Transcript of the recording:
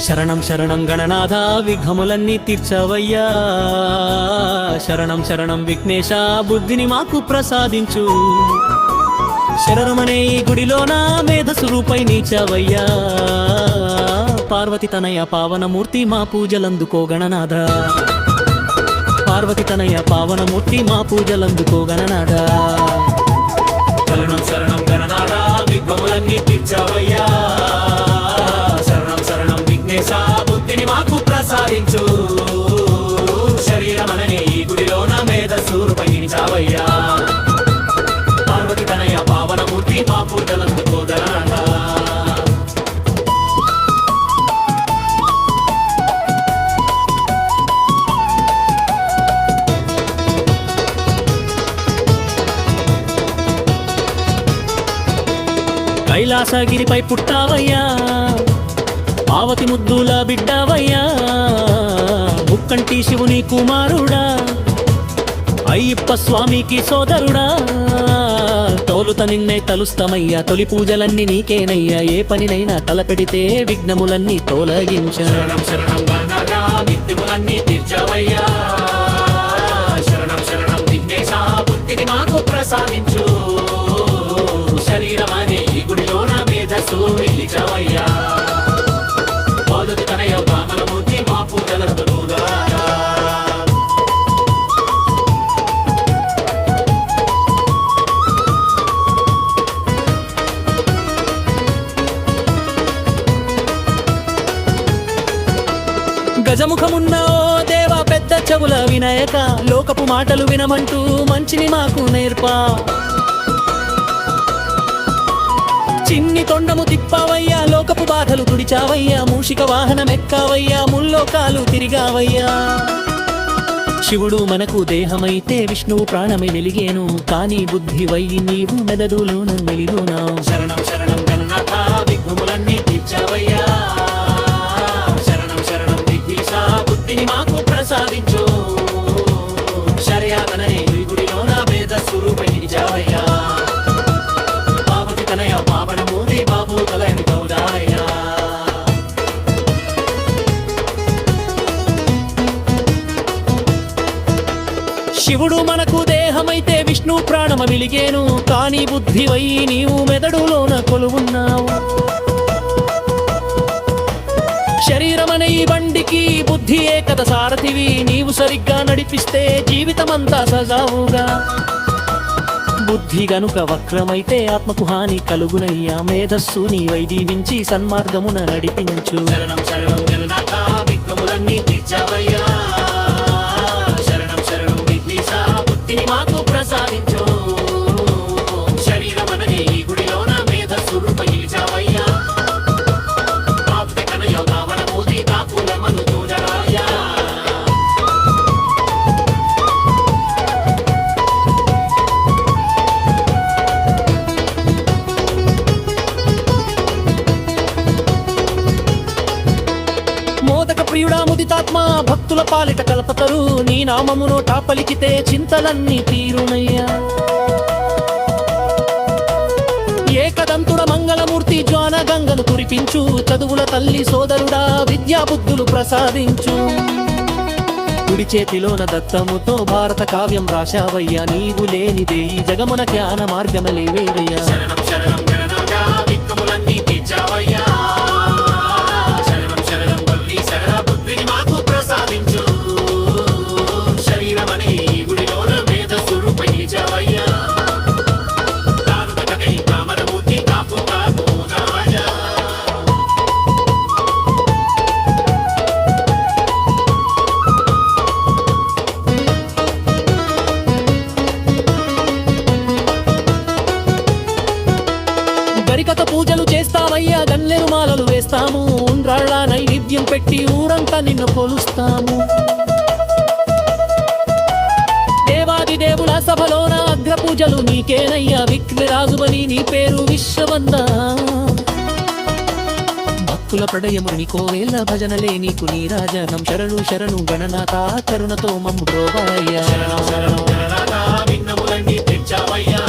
శరణం శరణం గణనాథ విఘ్నములన్నీ తీర్చవయ్యా. శరణం శరణం విఘ్నేశ బుద్ధిని మాకు ప్రసాదించు. శరణమనే ఈ గుడిలోన మేధస్వరూపై నీచవయ్యా. పార్వతి తనయ పావనమూర్తి మా పూజలందుకో గణనాథ. పార్వతి తనయ పావనమూర్తి మా పూజలందుకో గణనాథ. శరణం శరణం గణనాథ విఘ్నములన్నీ తీర్చవయ్యా. శరణం శరణం విఘ్నేశ బుద్ధిని మాకు ప్రసాదించు. శరీరమనే ఈ గుడిలోన మేధస్వరూపై నీచవయ్యా. పార్వతి తనయ పావనమూర్తి మా పూజలందుకో గణనాథ. కైలాసగిరిపై పుట్టావయ్యా, పార్వతి ముద్దుల బిడ్డవయ్యా. ముక్కంటి శివుని కుమారుడా, అయ్యప్ప స్వామికి సోదరుడా. తోలుత నిన్నే తలుస్తామయ్యా, తొలి పూజలన్నీ నీకేనయ్యా. ఏ పనినైనా తలపెడితే విఘ్నములన్నీ తొలగించ. శరణం శరణం గణనాథ విఘ్నములన్నీ తీర్చవయ్యా. శరణం శరణం విఘ్నేశ బుద్ధిని మాకు ప్రసాదించు. శరీరమనే ఈ గుడిలోన మేధస్సుని నీచవయ్యా. పార్వతి తనయ పావనమూర్తి మా పూజలందుకో గణనాథ. గజముఖమున్న ఓ దేవ పెద్ద చెవుల వినాయక, లోకపు మాటలు వినమంటూ మంచిని మాకు నేర్పా. చిన్ని తొండము తిప్పావయ్యా, లోకపు బాధలు తుడిచావయ్యా. మూషిక వాహనం ఎక్కావయ్యా, ముల్లోకాలు తిరిగావయ్యా. శివుడు మనకు దేహమైతే విష్ణువు ప్రాణమే వెలిగేను. కానీ బుద్ధి వై నీవు మెదడులోన వెలిగునావు. శరణం శరణం గణనాథ విఘ్నములన్నీ తీర్చవయ్యా. శరణం శరణం విఘ్నేశ బుద్ధిని మాకు ప్రసాదించు. శరీరమనే ఈ గుడిలోన మేధస్వరూపై నీచవయ్యా. పార్వతి తనయ పావనమూర్తి మా పూజలందుకో గణనాథ. శివుడు మనకు దేహమైతే విష్ణు ప్రాణమ వెలిగేను. కానీ బుద్ధి వై నీవు మెదడులోన కొలువున్నావు. శరీరమనే ఈ బండికి బుద్ధియే కథ సారథివి. నీవు సరిగ్గా నడిపిస్తే జీవితమంతా సజావుగా. బుద్ధి గనుక వక్రమైతే ఆత్మకు హాని కలుగునయ్యా. మేధస్సు నీవై దీవించి సన్మార్గమున నడిపించు. శరణం శరణం గణనాథ విఘ్నములన్నీ తీర్చవయ్యా. శరణం శరణం విఘ్నేశ బుద్ధిని మాకు ప్రసాదించు. శరీరమనే ఈ గుడిలోన మేధస్వరూపై నీచవయ్యా. పార్వతి తనయ పావనమూర్తి మా పూజలందుకో గణనాథ. మోదక ప్రియుడా ముదితాత్మ భక్తుల పాలిట కల్పతరు. నీ నామమును పలికితే చింతలన్నీ తీరునయ్యా. ఏకదంతుడ మంగళమూర్తి జ్వాన గంగను కురిపించు. చదువుల తల్లి సోదరుడా విద్యా బుద్ధులు ప్రసాదించు. కుడి చేతిలోన దత్తముతో భారత కావ్యం రాశావయ్యా. నీవు లేనిదే ఈ జగమున జ్ఞాన మార్గమలేవేవయ్యా. శరణం శరణం గణనాథ విఘ్నములన్నీ తీర్చవయ్యా. శరణం శరణం విఘ్నేశ బుద్ధిని మాకు ప్రసాదించు. శరీరమనే ఈ గుడిలోన మేధస్వరూపై నీచవయ్యా. పార్వతి తనయ పావనమూర్తి మా పూజలందుకో గణనాథ. గరికత పూజలు చేస్తావయ్యా, గన్నేరు మాలలు వేస్తాము. ఉండ్రాళ్ళ నైవేద్యం పెట్టి ఊరంతా నిన్ను కొలుస్తాము. దేవాది దేవుల సభలోన అగ్ర పూజలు నీకేనయ్యా. విఘ్నరాజువని నీ పేరు విశ్వవంద. భక్తుల ప్రళయము నీకోవేళ భజనలే నీకు నీరాజనం. శరణు శరణు గణనాథ కరుణతో మమ్ము బ్రోవయ్యా. శరణం శరణం గణనాథ విఘ్నములన్నీ తీర్చవయ్యా.